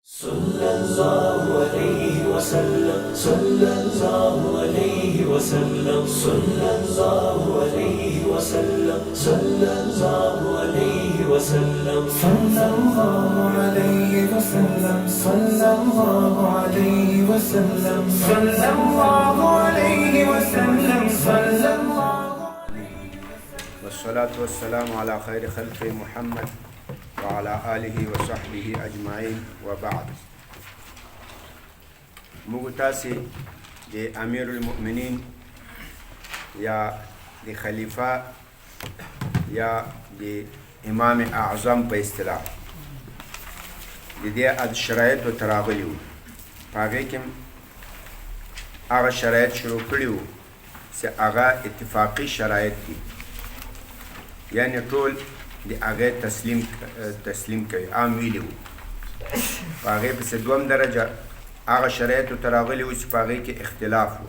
صلى الله عليه وسلم صلى الله عليه وسلم صلى الله عليه وسلم صلى الله عليه وسلم صلى الله عليه وسلم صلى الله عليه وسلم صلى الله عليه وسلم صلى الله والصلاة والسلام على خير خلق محمد وعلى آله وصحبه أجمعين وبعد. مغتاسي دي أمير المؤمنين يا دي خليفة يا دي إمام أعظم باستلاح دي الشرائط وتراغليو فاقيكم أغا شرائط شروع كريو سي أغا اتفاقي شرائط دي يعني طول دي هغه تسلیم کوي عام ویلو هغه په دوم درجه هغه شرایط تراغلي او چې هغه کې اختلاف وو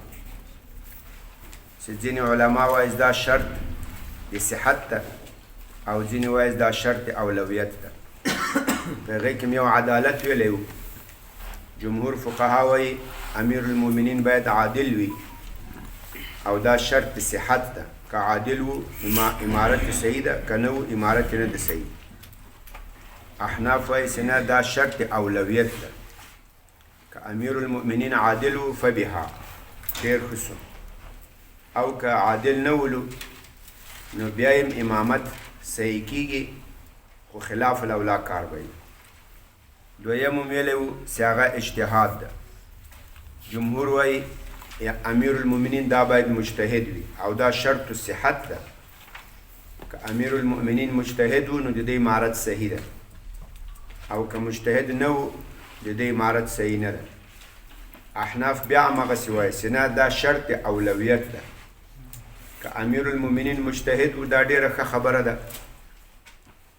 ځینې علما وایي دا شرط د صحت ته او ځینې وایي دا شرط اولویت ته هغه کې یو عدالت ویلو جمهور فقها وایي امیر المؤمنین باید عادل وي او دا شرط صحت ته كعادل إمارة سيدة كنو إمارة ند سيد. أحناف ويسنا دا شرط أولوية كأمير المؤمنين عادل فبها خير خصم أو كعادل نولو نبيايم إمامت سيكيجي وخلاف الأولا كاربي دويم ميلو سياغا اجتهاد دا. جمهور وي امیر المؤمنین دا باید مجتهد وي او دا شرط صحت ده که امیر المؤمنین مجتهد و نو د دې امارت صحیح ده او که مجتهد نه و د دې امارت صحیح نه ده. احناف بیا هماغسې وایي چې نه دا شرط اولویت ده که امیر المؤمنین مجتهد و دا ډېره ښه خبره ده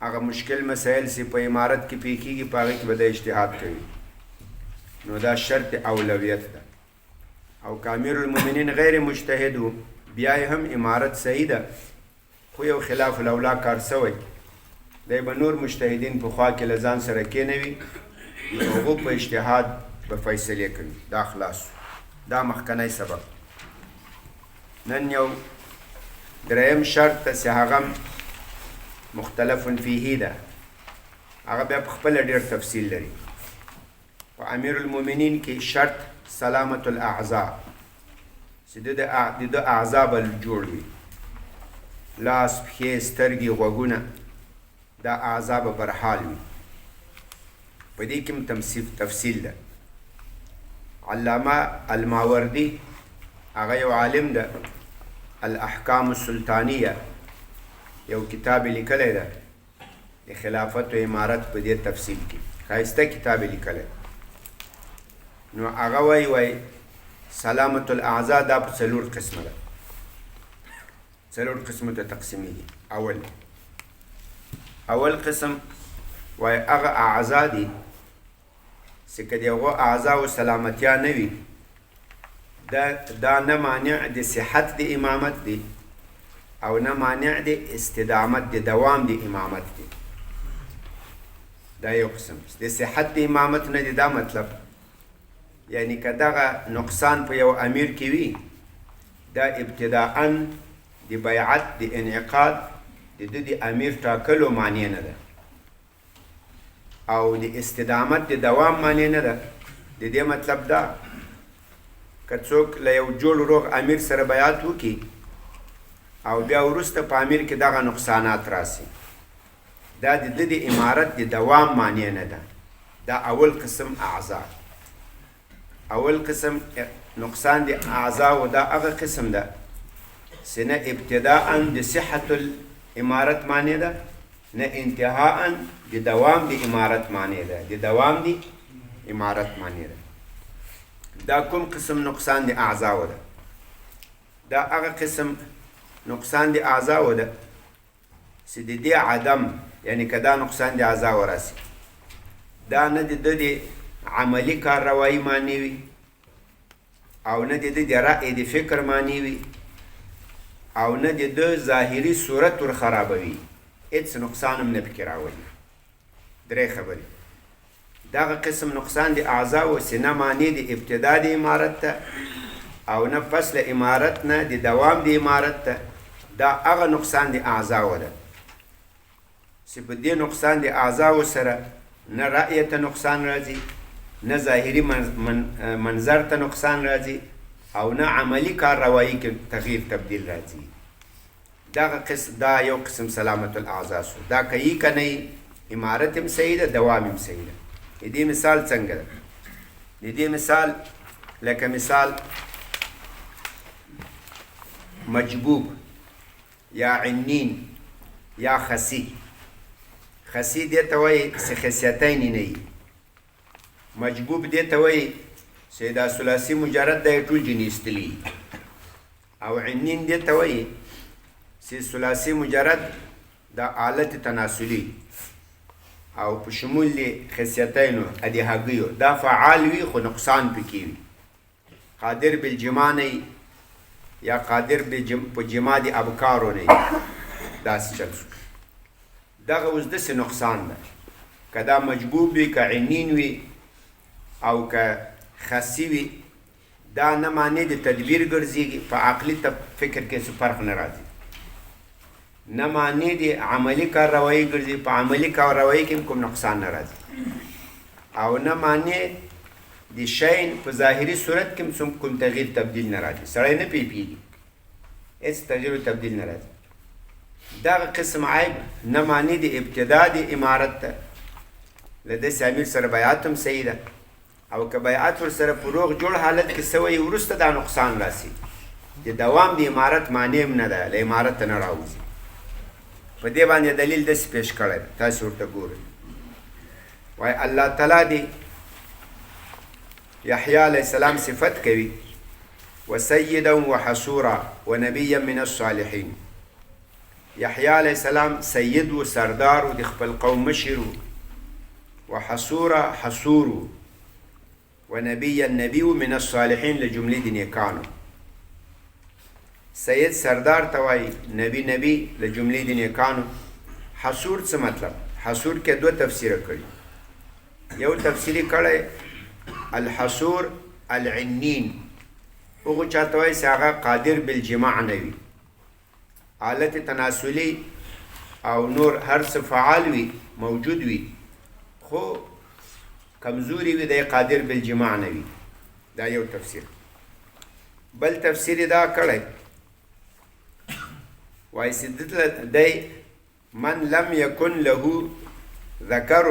هغه مشکل مسایل چې په امارت کې پې کېږي په هغې کې به د اجتهاد کوي نو دا شرط اولویت ده او کامیر المؤمنین غیر مجتهد بیا هم امارت صحیح ده خو یو خلاف الاولا کار سوی دی به نور مجتهدین په خوا کې له ځان سره کېنوي هغو په اجتهاد به فیصلې کوي دا خلاص دا مخکنی سبب. نن یو دریم شرط ته چې هغه مختلف فیه ده هغه بیا په خپله ډېر تفصیل لري. په امیر المؤمنین کې شرط سلامت الاعضاء چې د اعضاء به جوړ وي لاس پښې سترګې غوږونه دا اعضاء به برحال وي. په دې کې هم تفصیل ده. علامه الماوردي هغه یو عالم ده الاحکام السلطانیه یو کتاب لیکلی ده د خلافت و امارت په دې تفصیل کې ښایسته کتاب لیکلی نو هغه وایي سلامت الاعضاء دا په څلور قسمه ده څلور قسمو ته تقسیمیږي. اول قسم وایي هغه اعضا دي چې که د هغو اعضاو سلامتیا نه وي دا نه مانع د صحت د امامت دی او نه مانع د استدامت د دوام د امامت دی. دا یو قسم د صحت د امامت نه دی دا مطلب یعنی که دغه نقصان په یو امیر کې وي دا ابتداءً د بیعت د انعقاد د امیر ټاکلو معنی نه ده او د استدامت د دوام معنی نه ده. د دې مطلب دا که څوک له یو جوړ روغ امیر سره بیعت وکړي او بیا وروسته په امیر کې دغه نقصانات راسي دا د د امارت د دوام معنی نه ده. دا اول قسم اعضا. اول قسم نقصان د اعضا و دا هغه قسم ده چې نه ابتداءً د صحت الامارت معنی ده نه انتهاءً د دوام د امارت معنی ده د دوام د امارت معنی ده. دا کوم قسم نقصان د اعضا و ده دا هغه قسم نقصان د اعضا و ده چې د دې عدم یعنی که دا نقصان د اعضا وراسي دا نه د عملی کارروایی معنی وي او نه د رأی د فکر معنی وي او نه د ظاهري صورت ور خرابوي هیڅ نقصان هم نه پکې راولي. درې خبرې دغه قسم نقصان د اعضاو چې نه معنی د ابتدا د امارت ته او نه فصل امارت نه د دوام د امارت ته، دا هغه نقصان د اعضاو ده چې په دې نقصان د اعضاو سره نه رأی ته نقصان راځي، نه ظاهري منظر ته نقصان راځي، او نه عملی کارروایی کې تغییر تبدیل راځي. دا یو قسم سلامت الاعضاء شو. دا کوي که نه امارت هم صحیح ده، دوام هم صحیح ده. د دې مثال څنګه ده؟ د دې مثال لکه مثال مجبوب یا عنین یا خسی. خسی دې ته وایي چې خصیتین نه وي. مجبوب دې ته وایي چې دا ثلاثي مجرد دی ټول جنې ایستلي، او عنین دې ته وایي چې ثلاثي مجرد دا آلت تناسلي او په شمول د خصیتینو ادي هګیو دا فعال وي خو نقصان پکې وي. قادر بالجماع نه یا قادر په جماع د ابکارو نه داسې چل شو. دغه اوس داسې نقصان ده که دا مجبوب وي که عنین وي او که خسی وي، دا نه معنی د تدبیر ګرځېږي، په عقلي فکر کې څه فرق نه راځي. نه معنی د عملی کارروایی ګرځي، په عملی کارروایی کې کوم نقصان نه راځي، او نه معنی د شین په ظاهري صورت کې کوم تغییر تبدیل نه راځي. سړی نه پیږي، هېڅ تغییر و تبدیل نه راځي. دغه قسم عیب نه معنی د ابتدا د امارت ته، له داسې امیر سره بیعت هم صحیح ده، او که بیعت ورسره په روغ جوړ حالت کې سوی وروسته دا نقصان راسي، د دوام د امارت معنی هم نه ده، له امارت نه راوځي. په دې باندې دلیل داسې پیش کړی ده، تاسې ورته ګورئ. وایي الله تعالی د یحیی علیه السلام صفت کوي وسیدا وحصورا ونبیا من الصالحین. یحیی علیه السلام سید و سردار و د خپل قوم مشر و حصورا حصور و نبیا نبی من الصالحین له جملې د نیکانو. سید سردار ته وایي، نبی له جملې د نیکانو. حصور څه مطلب؟ حصور کې دوه تفسیره کړي. یو تفسیری کړی الحصور العنین، هغو چاته وایي چې هغه قادر بالجماع نه وي، حالت تناسلی او نور هر څه فعال وي موجود وي، خو کمزوري وي، دی قادر بالجماع نه وي. دا یو تفسیر. بل تفسیر دا کړی وایي چې دی من لم یکن له ذکر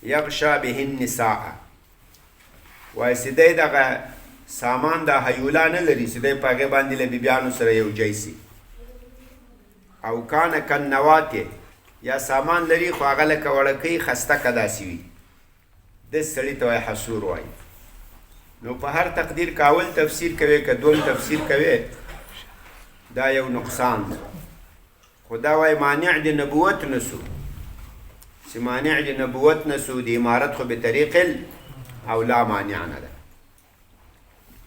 یغشا به النساء، وایي چې دی دغه سامان دا حیولا نه لري چې دی په هغې باندې له بیبیانو سره یو ځای سي. او کانه کنواتې یا سامان لري خو هغه لکه وړکۍ خسته که داسې وي، داسې سړي ته وایي حصور وایي. نو په هر تقدیر که اول تفسیر کوي که دوم تفسیر کوي دا یو نقصان ده. خو دا وایي مانع د نبوت نسو، چې مانع د نبوت نسو د امارت خو بطریق او لا مانع نه ده.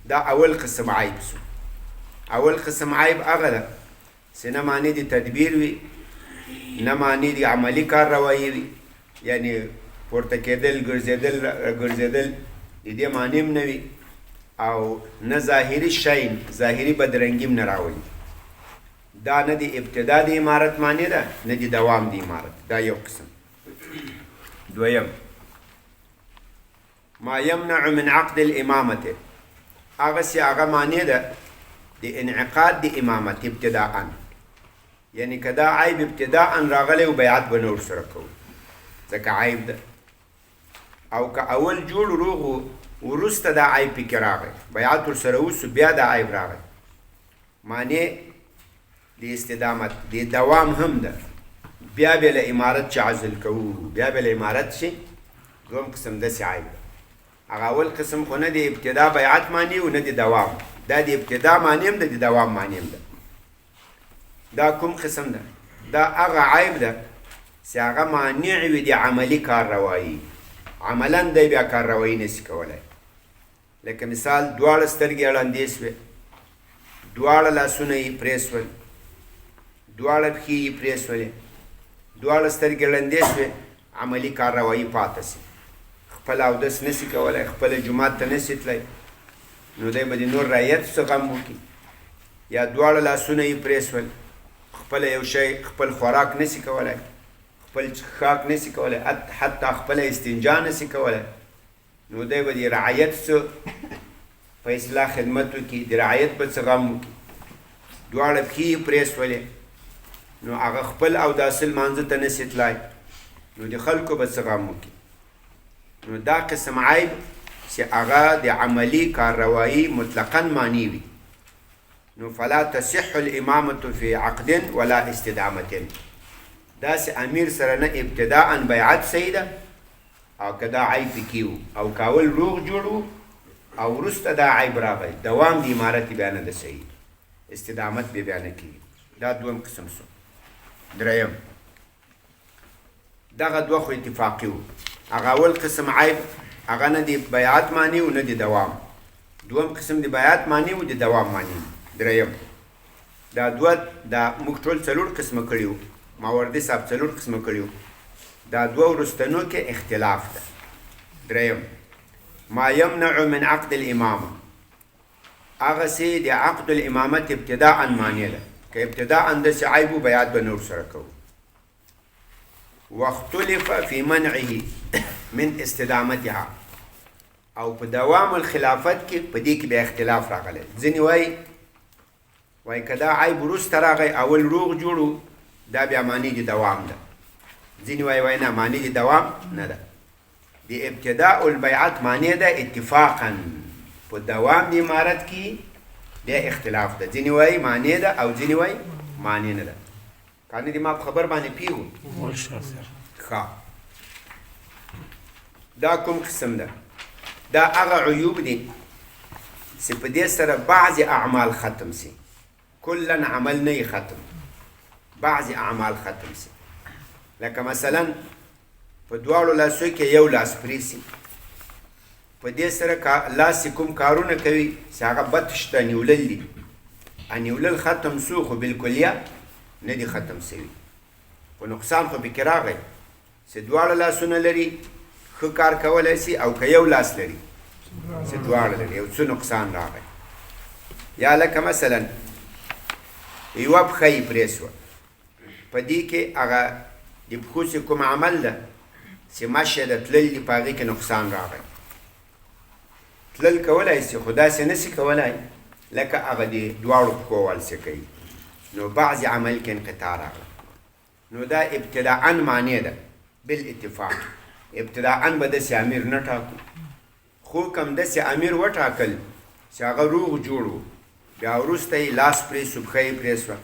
دا اول قسم عیب سو. اول قسم عیب هغه ده چې نه معنی د تدبیر وي، نه معنی د عملی کارروایی وي، یعنی پورته کېدل ګرځېدل د دې معنی هم نه وي، او نه ظاهري شین ظاهري بدرنګي هم نه راولي. دا نه د ابتدا د امارت معنی ده، نه د دوام د امارت. دا یو قسم. دویم ما یمنع من عقد الامامته، هغه چې هغه معنی ده د انعقاد د امامت ابتداءً، یعنی که دا عیب ابتداءً راغلی و بیعت به نه ورسره کوو ځکه عیب ده، او که اول جوړ روغ وروسته دا عیب پکې راغی بیعت ورسره وسو بیا دا عیب راغی، معنی د استدامت د دوام هم ده. بیا به له امارت چې عزل کوو، بیا به له امارت شي. دوم قسم داسې عیب ده. هغه اول قسم خو نه د ابتدا بیعت معنی و نه د دوام، دا د ابتدا معنی هم ده، د دوام معنی هم ده. دا کوم قسم ده؟ دا هغه عیب ده چې هغه مانع وي د عملي کارروایی، عملا دی بیا کارروایی نشي کولی. لکه مثال دواړه سترګې ړندې سوې، دواړه لاسونه یې پرې سول، دواړه پښې یې پرې سولې، دواړه سترګې ړندې سوې، عملي کارروایی پاته سي. خپل اودس نسي کولی، خپله جومات ته نسي تلی، نو دی به د نور رعیت څه غم وکړي. یا دواړه لاسونه یې پرېسول، خپله یو شی خپل خوراک نسي کولی، خپل څښاک نسي کولی، حتی خپله استنجا نسي کولی، نو دی به د رعیت څه په اصلاح خدمت وکړي، د رعیت به څه غم وکړي. دواړه پښې یې پرېسولې، نو هغه خپل اوداسه لمانځه ته نسي تلای، نو د خلکو به څه غم وکړي. نو دا قسم عیب چې هغه د عملي کارروایي مطلقا معنی وي، نو فلا تصح الامامة فی عقد ولا استدامة. داسې امیر سره نه ابتداء بیعت صحیح ده، او که دا عیب پکې و او کاول روغ جوړ و او وروسته دا عیب راغی، دوام د امارت بیا نه ده صحیح، استدامت بیا نه کېږي. دا دویم قسم سو. دریم دغه دوه خو اتفاقي وو. هغه اول قسم عیب هغه نه د بیعت معنی و نه د دوام. دویم قسم د بیعت معنی و د دوام معنی. دریم دا دوه دا موږ ټول څلور قسمه کړي وو، ماوردي صاحب څلور قسمه کړي وو. دا دوه وروستنو کې اختلاف ده. دریم ما یمنع من عقد الامامه، هغه سې د عقد الامامت ابتداء معنی ده، که ابتداء داسې عیب و بیعت به نور سره کوو. واختلف فی منعه من استدامتها، او په دوام الخلافت کې په دې کې به اختلاف راغلی. ځینې وایي که دا عیب وروسته راغی اول روغ جوړو، دا بیا معنی د دوام ده. ځینې وایي نه، معنی د دوام نه ده. د ابتداء البیعت معنی ده اتفاقا، په دوام د امارت کې بیا اختلاف ده. ځینې وایي معنی ده او ځینې وایي معنی نه ده. کانه دې ما په خبر باندې پیغو. ښه، دا کوم قسم ده؟ دا هغه عیوب دي چې په دې سره بعضې اعمال ختم سي، کلا عمل نه ختم، بعضې اعمال ختم سي. لکه مثلا په دواړو لاسو کې یو لاس پریسي، په دې سره لاس کوم کارونه کوي چې هغه بد شته، نیولل دي، نیولل ختم سو، خو بالکلیه نه دي ختم سوي. په نقصان خو پکې راغی چې دواړه لاسونه لري، ښه کار کولی سي، او که یو لاس لري چې دواړه لري، یو څه نقصان راغی. یا لکه مثلا یوه پښه یې پرې سوه، په دې کې هغه د پښو چې کوم عمل ده چې مشه ده تلل دي، په هغې کې نقصان راغی. تلل کولی سي، خو داسې نسي کولی لکه هغه د دواړو پښو وال چې کوي، نو بعض عمل کې انقطاع راغله. نو دا ابتداءً معنی ده بالاتفاق. ابتداءً به داسې امیر نه ټاکو، خو کم داسې امیر وټاکل چې هغه روغ جوړ و، بیا وروسته یې لاس پرېسو، پښه یې پرېسوه،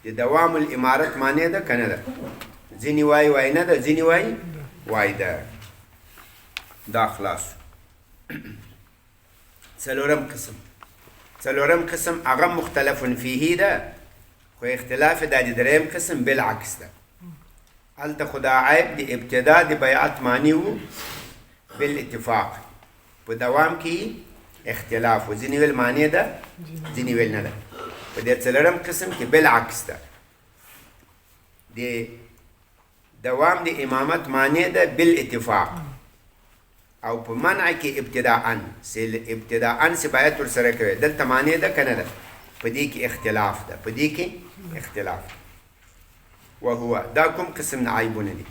د دوام الامارت معنی ده که نه ده؟ ځینې وایي نه ده، ځینې وایي ده. دا خلاص. څلورم قسم هغه مختلف فیه ده، خو اختلاف دا د دریم قسم بالعکس ده. هلته خو دا عیب د ابتدا د بیعت معنی و بالاتفاق، په دوام کې اختلاف و، ځینې ویل معنی ده، ځینې ویل نه ده. په دې څلورم قسم کې بالعکس ده، د دوام د امامت معنی ده بالاتفاق، او په منع کې ابتداءً چې باید ورسره کوي. دلته معنی ده که نه ده؟ په دې کې اختلاف ده، په دې کې اختلاف. وهو دا کوم قسم نه عیبونه دي؟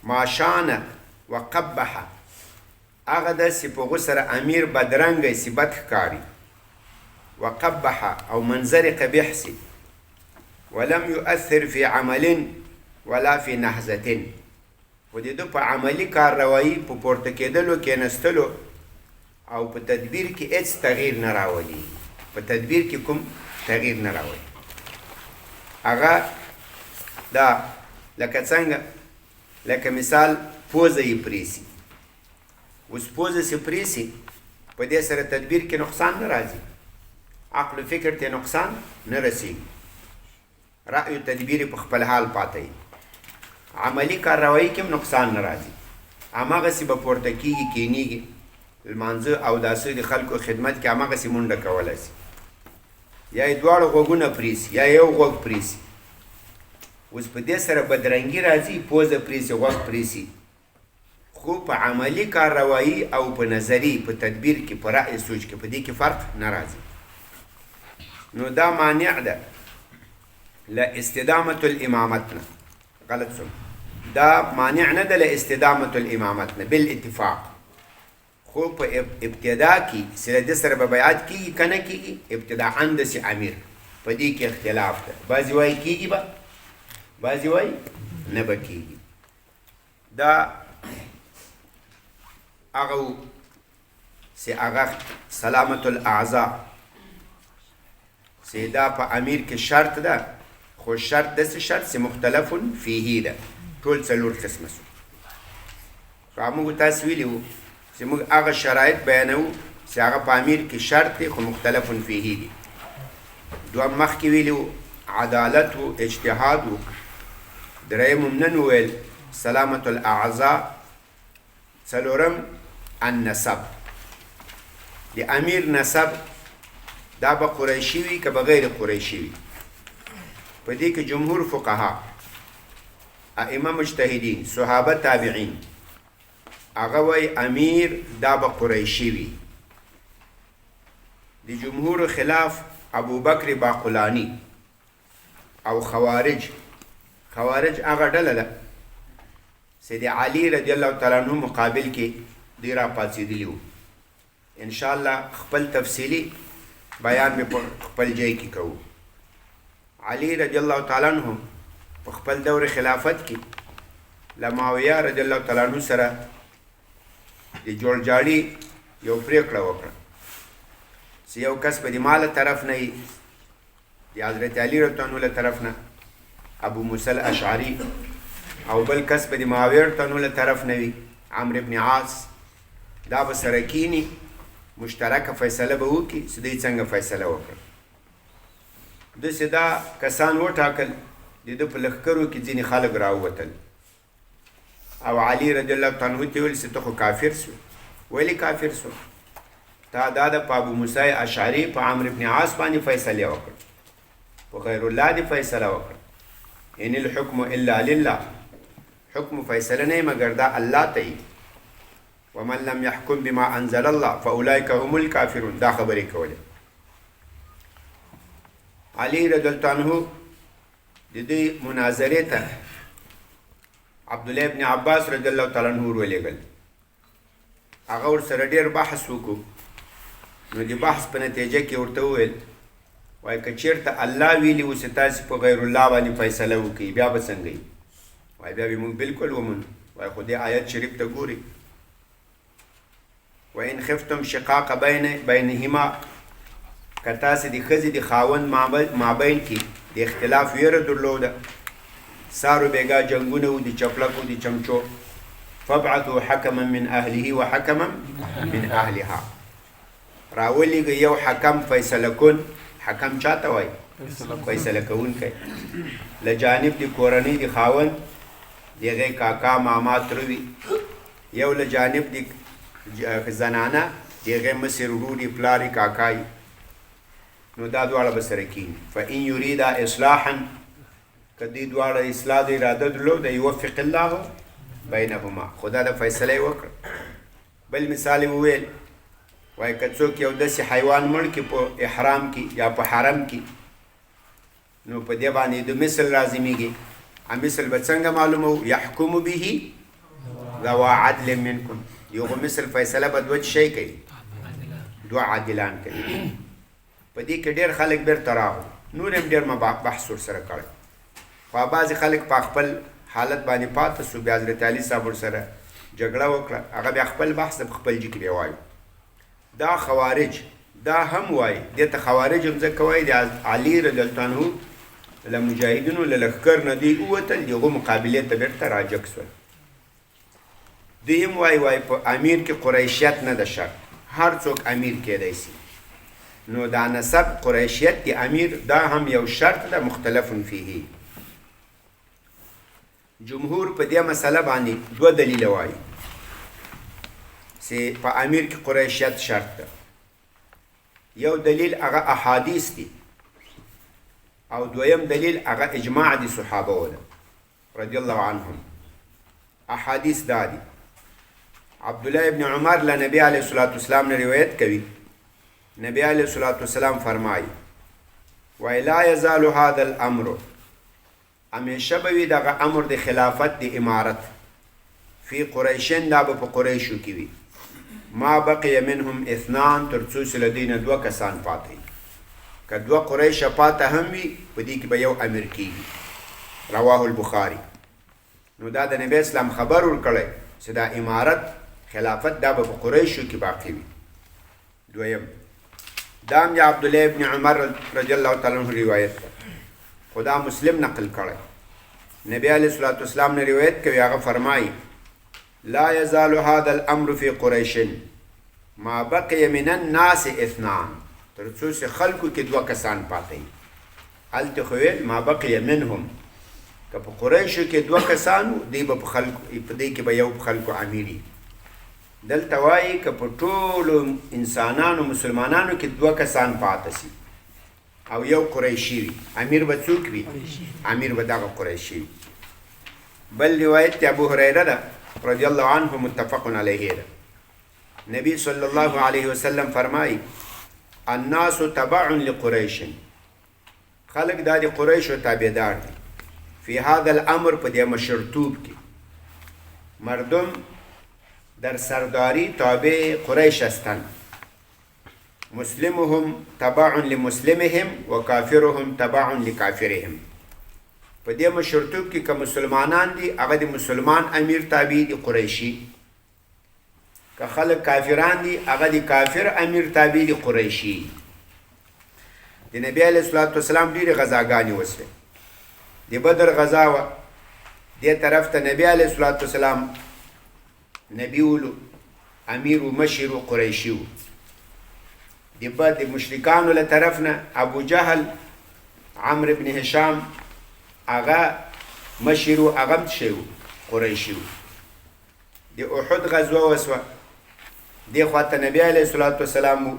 ما شانه وقبح، هغه ده چې په هغو سره امیر بدرنګی سي، بد ښکاري، وقبح او منظر قبیح سي، ولم يؤثر في عمل ولا في نهزة، و د ده په عملي کارروایي، په پورته کېدلو، کېنستلو او په تدبیر کې هېڅ تغییر نه راولي، په تدبیر کې کوم تغییر نه راولي. هغه دا لکه څنګه، لکه مثال پوزه یې پرېسي. اوس پوزه چې پرېسي، په دې سره تدبیر کې نقصان نه راځي، عقل و فکر ته نقصان نه رسېږي، رأی و تدبیر په خپل حال پاته وي، عملي کارروایي کې هم نقصان نه راځي. هماغسې به پورته کېږي، کېنېږي، لمانځه اوداسه د خلکو خدمت کې هماغسې منډه کولی سي، یا یې دواړه غوږونه پرېسي، یا یو غوږ پرېسي. اوس په دې سره بدرنګي راځي، پوزه پرېسي، غوږ پرېسي، خو په عملی کارروایي او په نظري په تدبیر کې په رأی سوچ کې په دې کې فرق نه راځي. نو دا مانع ده له استدامة الامامت نه. غلط سو دا مانع نه ده له استدامة الامامت نه بالاتفاق. خو په ابتدا کې سره د سره به بیعت کېږي که نه کېږي، ابتداءً داسې امیر په دې کې اختلاف ده. بعضې وایي کېږي به، بعضې وایي نه به کېږي. دا هغه چې هغه سلامت الاعضاء چې دا په امیر کې شرط ده، خو شرط داسې شرط چې مختلف فیه ده، ټول څلور قسمه سو. خو موږ تاسو ویلي وو چې موږ هغه شرایط بیانوو چې هغه په امیر کې شرط دی خو مختلف فیه دي. دویم مخکې ویلي وو عدالت و اجتهاد و. دریم هم نن وویل سلامت الاعضاء. څلورم النسب. د امیر نسب دا به قریشي وي که به غیر قریشي وي. په دې کې جمهور فقها، ائمه مجتهدین، صحابه تابعین، هغه وایي امیر دا به قریشي وي. د جمهور خلاف ابوبکر باقلانی او خوارج. خوارج هغه ډله ده چې د علي رضی الله تعالی عنه مقابل کې دی را پاڅېدلي وو. انشاءالله خپل تفصیلي بیان مې په خپل ځای کې کوو. علي رضی الله تعالی عنه په خپل دور خلافت کې له معاویه رضی الله تعالی عنه سره د جوړجاړي یو پرېکړه وکړه چې یو کس په د مال طرف نه وي، د حضرت علي رضی الله عنه طرف نه ابو موسی الاشعري، او بل کس په د معاویه رضی الله عنه طرف نه وي عمرو بن عاص. دا به سره کینی مشترکه فیصله به وکړي چې دوی څنګه فیصله وکړه. داسې دا کسان وټاکل، د ده په لښکرو کې ځینې خلک راووتل او علي رضی الله تعالی عنه ته ویل چې ته خو کافر سو. ولې کافر سو؟ تا دا د په ابو موسی اشعري په عمرو بن عاص باندې فیصله وکړه، په غیر الله دې فیصله وکړه. ان الحکم الا لله. حکم فیصله نه مگر دا الله ته وي. ومن لم يحكم بما انزل الله فاولئك هم الكافرون. دا خبرې کولې. علي رضی الله عنه د دې مناظرې ته عبد الله ابن عباس رضی الله تعالی عنه ورولېږل. هغه ورسره ډېر بحث وکړو. نو د بحث په نتیجه کې ورته وویل وایي که چېرته الله ویلي و چې تاسې په غیر الله باندې فیصله وکړئ بیا به څنګه وي؟ وایي بیا به موږ بالکل ومنو. وایي خو دې آیت شریف ته ګورئ وإن خفتم شقاق بینهما. که تاسې د ښځې د خاوند مابین کې د اختلاف ویره درلوده، سارو بیګا جنګونه و د چپلکو د چمچو، فابعثوا حکما من اهله و حکما من اهلها. راولېږئ یو حکم فیصله کن. حکم چاته وایي؟ فیصله کوونکی. له جانب د کورنۍ د خاوند د هغې کاکا ماما تروي، یو له جانب د زنانه د هغې مصر وروري پلاري کاکایي. نو دا دواړه به سره کېني. فإن یریدا اصلاحا. که دې دواړه اصلاح د اراده درلوده یوفق الله بینهما. خدا د فیصله یې وکړه. بل مثال یې وویل وایي که څوک یو داسې حیوان مړ کړي په احرام کې یا په حرم کې، نو په دې باندې د مثل لازمیږي. مثل به څنګه معلومو؟ یحکم به ذو عدل منکم. یو مثل فیصله به دوه شی کوي، دوه عادلان کوي. په دې کې ډېر خلک بیرته راغلل. نور هم ډېر بحث ورسره کړی، خو بعضې خلک په خپل حالت باندې پاته سو. بیا حضرت علي صاحب ورسره جګړه وکړه. هغه بیا خپل بحث په خپل ځای کې بیا وایو. دا خوارج دا هم وایي. دې ته خوارج هم ځکه وایي د علي رضی الله عنه له مجاهدینو له لښکر نه دوی ووتل، د هغو مقابلې ته بیرته راجګ سول. دوی هم وایي په امیر کې قریشیت نه ده شرط، هر څوک امیر کېدی سي. نو دا نسب قریشیت د امیر دا هم یو شرط ده مختلف فیه. جمهور په دې مسله باندې دوه دلیله وایي چې په امیر کې قریشیت شرط ده. یو دلیل هغه احادیث دي، او دویم دلیل هغه اجماع دي صحابه ده رضی الله عنهم. احادیث دا دي عبدالله ابن عمر له نبی علیه الصلاة والسلام نه روایت کوي نبی علیه الصلاة والسلام فرمایي وای لا یزال هذا الامر همیشه به وي دغه امر د خلافت د امارت فی قریشین دا به په قریشو کې وي ما بقي منهم اثنان تر څو چې له دوی نه دوه کسان پاتې که دوه قریشه پاته هم وي په دې کې به یو امیر کېږي رواه البخاري نو دا د نبی اسلام خبر ورکړی چې دا امارت خلافت دا به په قریشو کې باقي وي دویم دا هم د عبدالله ابن عمر رضی الله تعالی عنه روایت ده خدا مسلم نقل کړی نبی علیه الصلاة والسلام نه روایت کوي هغه فرمایي لا يزال هذا الامر في قريش ما بقي من الناس اثنان تر څو چې خلکو کې دوه کسان پاتې هلته خو ویل ما بقي منهم که په قریشو کې دوه کسانو دی به په خلکو په دې کې به یو خلکو امیري دلته وایي که په ټولو انسانانو مسلمانانو کې دوه کسان پاته سي او یو قریشي وي امیر به څوک وي امیر به دغه قریشي وي بل روایت ابو هریره ده رضی الله عنه متفق علیه ده نبی صلی الله علیه وسلم فرمایي الناس تبع لقریش خلق دا د قریشو تابعدار دي فی هذا الامر په دې مشرتوب کې مردم در سرداری تابع قریش هستند مسلمهم تبع لمسلمهم و کافرهم تبع لکافرهم په دې مشرتوب کې که مسلمانان دي هغه د مسلمان امیر تابع دي قریشي که خلک کافران دي هغه د کافر امیر تابع دي قریشي د نبی علیه الصلاة والسلام ډېرې غزاګانې وسوې د بدر غزا وه دې طرف ته نبی علیه الصلاة والسلام نبی ولو امیر و مشر و قریشي و د مشرکانو له طرف نه ابو جهل عمرو بن هشام هغه مشر و هغه هم شی و قریشي و د احد غزوه وسوه دې خواته نبی علیه الصلاة والسلام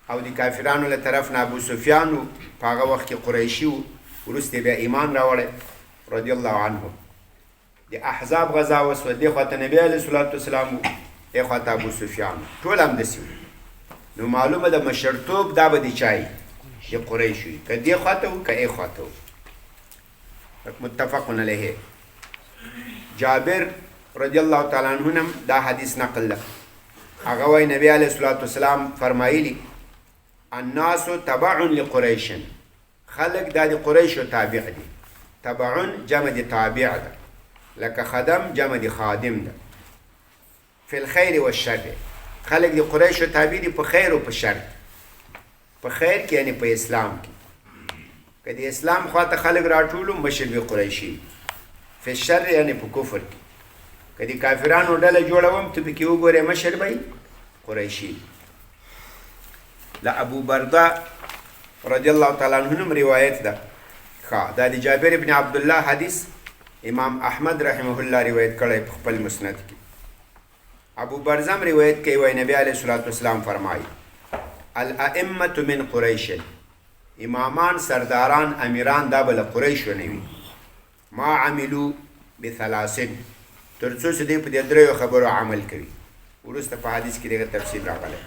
او د کافرانو له طرف نه ابو سفیان و په هغه وخت کې قریشي و وروسته بیا ایمان راوړی رضی الله عنه د احزاب غزا وسوه دې خواته نبی علیه الصلاة والسلام دې خواته ابو سفیان ټول همداسې نو معلومه ده مشرتوب دا به د چای د قریش وي که دې خواته و که ای خواته و متفق علیه جابر رضی الله تعالی عنه هم دا حدیث نقل ده هغه وایي نبی علیه الصلاة والسلام فرمایلی الناس تبع لقریش خلق دا د قریشو تابع دي تبعون جمع د تابع ده لکه خدم جمع د خادم ده فی الخیر والشر خلق د قریشو تابع دي په خیر او په شر په خیر کې یعنی په اسلام کې که د اسلام خواته خلق راټولو مشر به قریشي فی الشر یعنی په کفر کې که د کافرانو ډله جوړوم ته پکې وګورې مشر به قریشي له ابو برده رضی الله تعالی عنه روایت ده دا د جابر ابن عبدالله حدیث امام احمد رحمه الله روایت کړی په خپل مسند کې ابو برزم روایت کوي وای نبی علیه الصلاة والسلام فرمایي الائمة من قریش امامان سرداران امیران دا بل قریشو نه وي ما عملو بثلاثن تر څو چې دوی په دې دریو خبرو عمل کوي وروسته په حدیث کې دغه تفصیل راغلی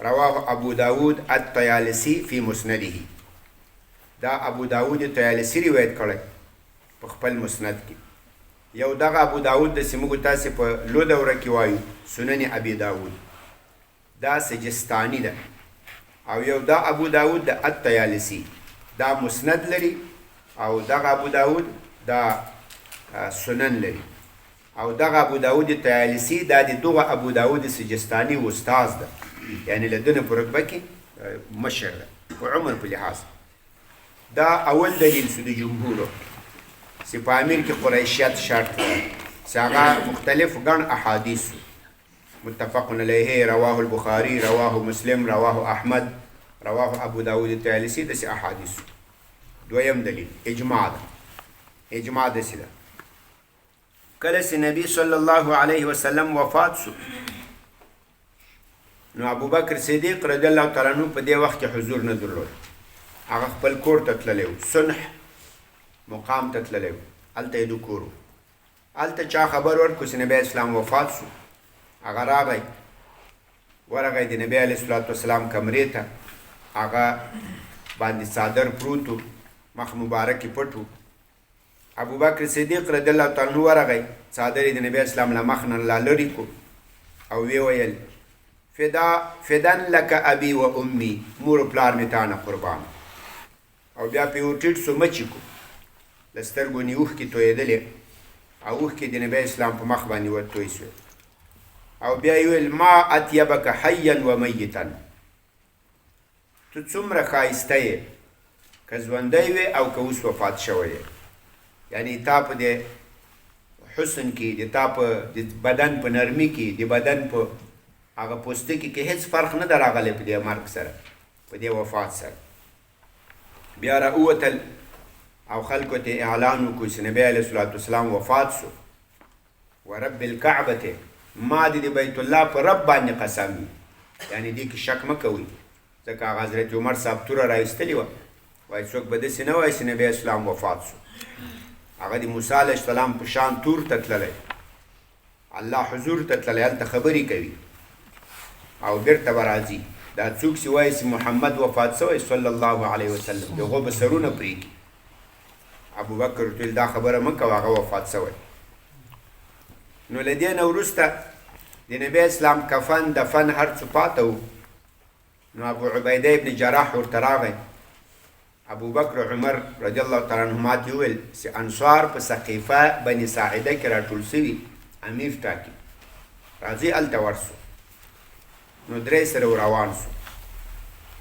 رواه ابو داود الطیالسی فی مسنده دا ابو داود طیالسی روایت کړی په خپل مسند کې یو دغه ابو داود د سیمو تاسو په لو دوره کې وایو سنن ابي داود دا سجستانی ده او یو دا ابو داود د الطیالسی دا مسند لري او دغه ابو داود دا سنن لري او دغه ابو داود طیالسی دا د دغه ابو داود سجستانی استاد ده یعنی لدنه په رتبه کې مشر ده په عمر په لحاظ دا اول دلیل سو د جمهور چې په امیر کې قریشیت شرط ده چې هغه مختلف ګڼ احادیث متفق علیه رواه البخاری رواه مسلم رواه احمد رواه ابو داود الطیالسی داسې احادیث دویم دلیل اجماع ده اجماع داسې ده کله چې نبی صلی الله علیه وسلم وفات شو نو ابو بکر صدیق رضی الله تعالی عنہ په دې وخت کې حضور نه درلود هغه خپل کور ته تللی و صنح مقام ته تللی و هلته یې د کور و هلته چا خبر ورکړو چې نبی اسلام وفات شو هغه راغی ورغی د نبی علیه الصلاة والسلام کمرې ته هغه باندې څادر پروت و مخ مبارک یې پټ و ابوبکر صدیق رضی الله تعالی عنه ورغی څادر یې د نبی اسلام له مخ نه لا لرې کو او ویې ویل فدن لک ابي و امي مور و پلار مې تا نه قربان او بیا پې ورټیټ سو مچې کو له سترګو نه یې اوښکې تویېدلې او اوښکې د نبی اسلام په مخ باندې ورتوی سوې او بیا یې ویل ما اطیبک حیا و میتا تو څومره ښایسته یې که ژوندی وې او که اوس وفات شوی یې یعنی تا په د حسن کې د تا په بدن په نرمي کې د بدن په هغه پوستکي کې هیڅ فرق نه ده راغلی په دې مرګ سره په دې وفات سره بیا راووتل او خلکو ته اعلان وکړو چې نبی علیه الصلاة والسلام وفات سو ورب الکعبة ما د بیت الله په رب باندې قسم وي یعنی دې کې شک مه کوئ ځکه هغه حضرت عمر صاحب توره رایستلې وه وایي څوک به داسې نه وایي چې نبی اسلام وفات سو هغه د موسی علیه السلام په شان تور ته تللی الله حضور ته تللی هلته خبرې کوي او بیرته به راځي دا څوک چې وایي چې محمد وفات سوی صلی الله علیه وسلم د هغو به سرونه پرېږي ابوبکر ورته ویل دا خبره مه کوه هغه وفات سوی نو له دې نه وروسته د نبی اسلام کفن دفن هر څه پاته و نو ابو عبیده ابن جراح ورته راغی ابوبکر عمر رضی الله تعالی عنهما ته وویل چې انصار په سقیفه بني ساعده کې راټول سوي امیر ټاکي راځئ هلته ورسو نو درې سره روان سو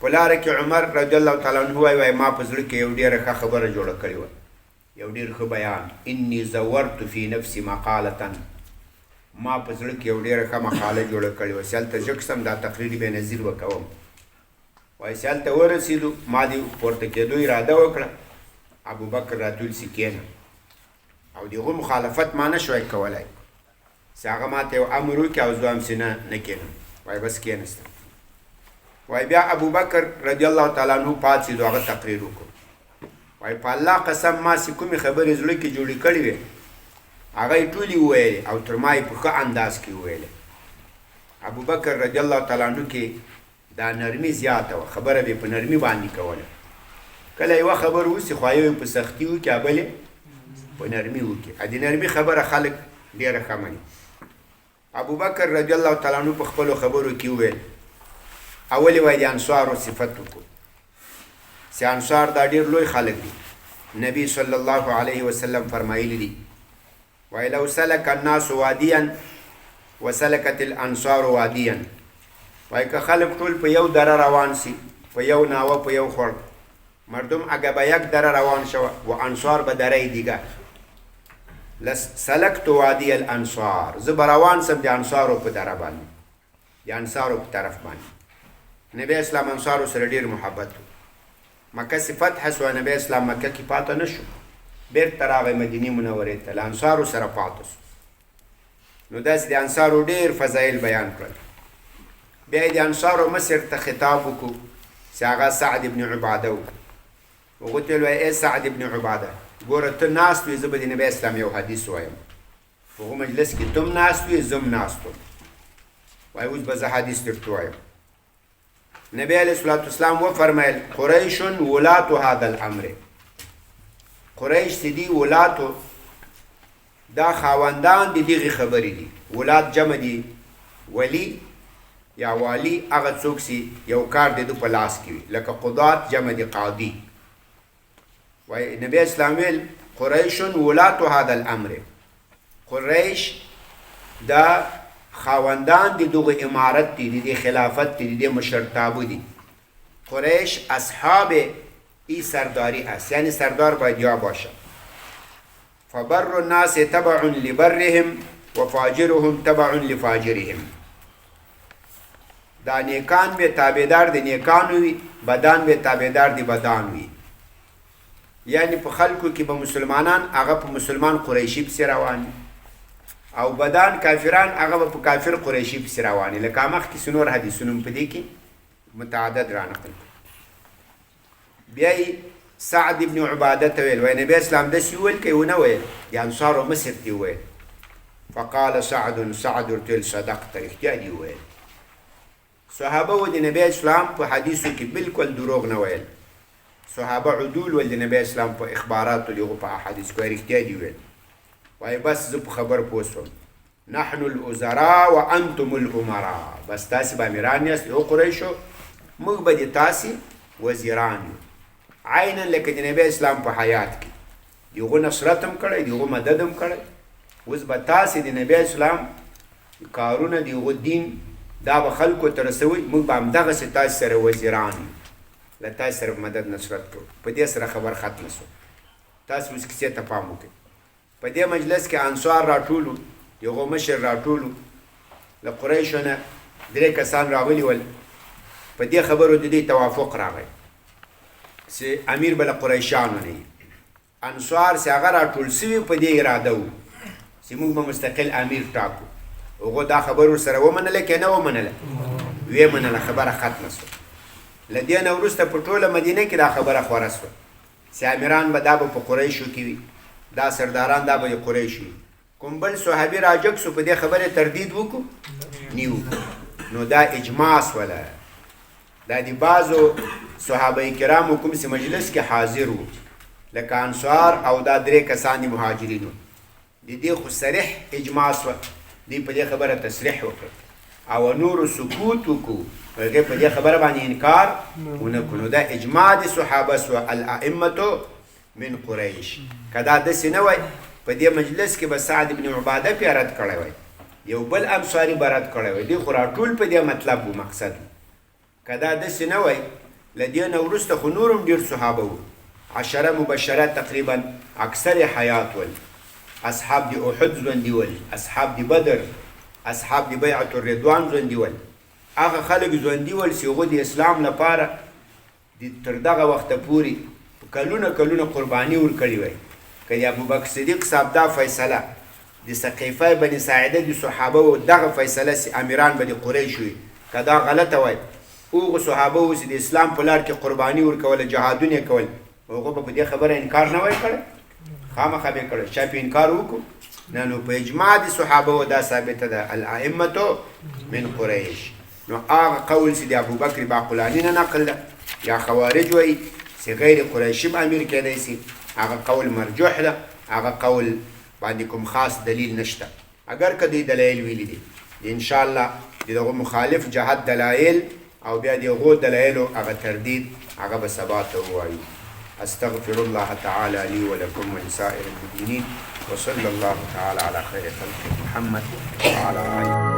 په لاره کې عمر رضی الله تعالی عنه وایي ما په زړه کې یو ډېره ښه خبره جوړه کړې وه یو ډېر ښه بیان انی زورت فی نفسی مقالة ما په زړه کې یو ډېره ښه مقاله جوړه کړې وه چې هلته ژږ سم دا تقریر بې نظیر به کوم وایي چې هلته ورسېدو ما د پورته کېدو اراده وکړه ابوبکر راتول سي کېنه او د هغو مخالفت ما نه شوی کولی چې هغه ما ته یو امر وکړي او زه همسې نه کېنم وایي بس کېنستم وایي بیا ابوبکر رضی الله تعالی عنه پاڅېدو هغه تقریر وکړو وایي په الله قسم ما چې کومې خبرې زړه کې جوړې کړې وې هغه یې ټولې وویلې او تر ما یې په ښه انداز کې وویلې ابوبکر رضی الله تعالی عنه کې دا نرمي زیاته وه خبره به په نرمي باندې کوله کله یوه خبره وسي خو یو په سختي وکړي او بلې په نرمي وکړي د نرمي خبره خلک ډېره ښه مني ابوبکر رضی الله تعالی عنه په خپلو خبرو کې وویل اولې وایي د انصارو صفت وکړو چې انصار دا ډېر لوی خلک دي نبی صلی الله علیه وسلم فرمایلی دي وایي لو سلک الناس وادیا وسلکت الانصار وادیا وایي که خلک ټول په یو دره روان سي په یو ناوه په یو خور مردم اگه به یک دره روان شوه و انصار به دره دیگه سلکت وادی الانصار زه به روان سم د انصارو په دره باندې د انصارو په طرف باندې نبی اسلام انصارو سره ډېر محبت و مکه چې فتح سوه نبی اسلام مکه کې پاته نه شو بېرته راغی مدینې منورې ته له انصارو سره پاته سو نو داسې د انصارو ډېر فضایل بیان کړل بیا یې د انصارو مصر ته خطاب وکړو چې هغه سعد ابن عباده و هغو ته ویل ای سعد ابن عباده ګوره ته ناست وې زه به د نبی اسلام یو حدیث وایم په هغو مجلس کې تم ناست وې زم ناست وم وایي اوس به زه حدیث درته وایم نبی علیه الصلاة والسلام وفرمیل قریش ولات هذا الامر قریش چې دي ولاتو دا خاوندان د دغې خبرې دي ولات جمع دي ولی یا والی هغه څوک چې یو کار د ده په لاس کې وي لکه قضات جمع د قاضي وایي نبی اسلام ویل قریش ولات هذا الامر قریش دا خاوندان د دغه امارت دي د خلافت دي د مشرتابه دي قریش اصحاب ای سرداری است یعنی سردار باید یا باشه فبر الناس تبع لبرهم و فاجرهم تبع لفاجرهم دا نیکان به تابعدار د نیکانو وي بدان به تابعدار د بدان وي یعنی په خلکو کې به مسلمانان هغه په مسلمان قریشي پسې روان او بدان کافران هغه به په کافر قریشي پسې روان لکه مخکې نور حدیثونه په دې کې متعدد رانقل بیا سعد ابن عباده ته ویل وایي نبی اسلام داسې وویل که یې ونه ویل د انصارو مصر ته ویل فقال سعد ورته ویل صدقت رښتیا دي وویل. صحابه و د نبی اسلام په حدیثو کې بالکل دروغ نه ویل. صحابه عدول ول د نبی اسلام په اخباراتو دغه په احادیث کې رښتیا دي ویل. وای بس زه په خبر پوه شوم نحن الوزراء وانتم الامراء، بس تاسې به امیران یاست یو قریشو، موږ به د تاسې وزیران یو. عینا لکه د نبی اسلام په حیات کې دغه نصرت هم کړی، دغه مدد هم کړی. اوس به تاسې د نبی اسلام کارونه دغه دین دا به خلکو ته رسوئ، موږ به همدغسې تاسې سره وزیران یو، له تاسې سره مدد نصرت کوو. په دې سره خبر ختمه شو. تاسو اوس کیسې ته پام وکړئ. په دې مجلس کې انصار راټولو، یو مشر راټولو، له قریشو نه 3 کسان راغلي ول. په دې خبرو د دې توافق راغی چې امیر به له قریشانو نه وي. انصار چې هغه راټول سوي په دې اراده وو چې موږ به مستقل امیر ټاکو. هغو دا خبر ورسره ومنله که نه ومنله؟ ویې منله. خبره ختمه شوه. له دې نه وروسته په ټوله مدینه کې دا خبره خوره شوه چې امیران به دا به په قریشو کې وي، دا سرداران دا به د قریشو وي. کوم بل صحابي راجګ سو په دې خبره تردید وکړو؟ نیو. نو دا اجماع سوله. دا د بعضو صحابه کرامو کوم چې مجلس کې حاضر وو لکه انصار او دا 3 کسان د مهاجرینو، د دې خو صریح اجماع سوه. دوی په دې خبره تصریح وکړ او نورو سکوت وکړو، هغې په دې خبره باندې انکار ونه کړو. نو دا اجماع د صحابه سوه الائمة من قریش. که دا داسې نه وای په دې مجلس کې به سعد بن عباده پې رد کړی وای، یو بل انصاري به رد کړی وای. دوی خو راټول په دې مطلب و، مقصد و. که دا داسې نه وای له دې نه وروسته خو نور هم ډېر صحابه وو. 10 مبشره تقریبا اکثر حیات ول، اصحاب د احد ژوندي ول، اصحاب د بدر، اصحاب د بیعة الرضوان ژوندي ول. هغه خلک ژوندي ول چې هغوی د اسلام لپاره تر دغه وخته پورې کلونه قرباني ورکړې وای. که د ابوبکر صدیق صاحب دا فیصله د سقیفه بني ساعده د صحابه و دغه فیصله چې امیران به د قریش وي، که دا غلطه وای، هغو صحابه و چې د اسلام په لار کې قرباني ورکوله، جهادونه یې کول، هغو به په دې خبره انکار نه وای کړی؟ خامخا به یې کړی. چا پې انکار وکړو؟ نه. نو په اجماع د صحابه و دا ثابته ده الائمة من قریش. نو هغه قول چې د ابوبکر باقلاني نه نقل ده یا خوارج وایي چې غیر قریشي به امیر کېدی سي، هغه قول مرجوح ده. هغه قول باندې کوم خاص دلیل نشته. اگر که دوی دلایل ویلي دي انشاءالله د دغه مخالف جهت دلایل او بیا د هغو دلایلو هغه تردید هغه به سبا ته ووایو. استغفر الله تعالى لي ولكم ولسائر المؤمنين وصلى الله تعالى على خير خلق محمد وعلى آله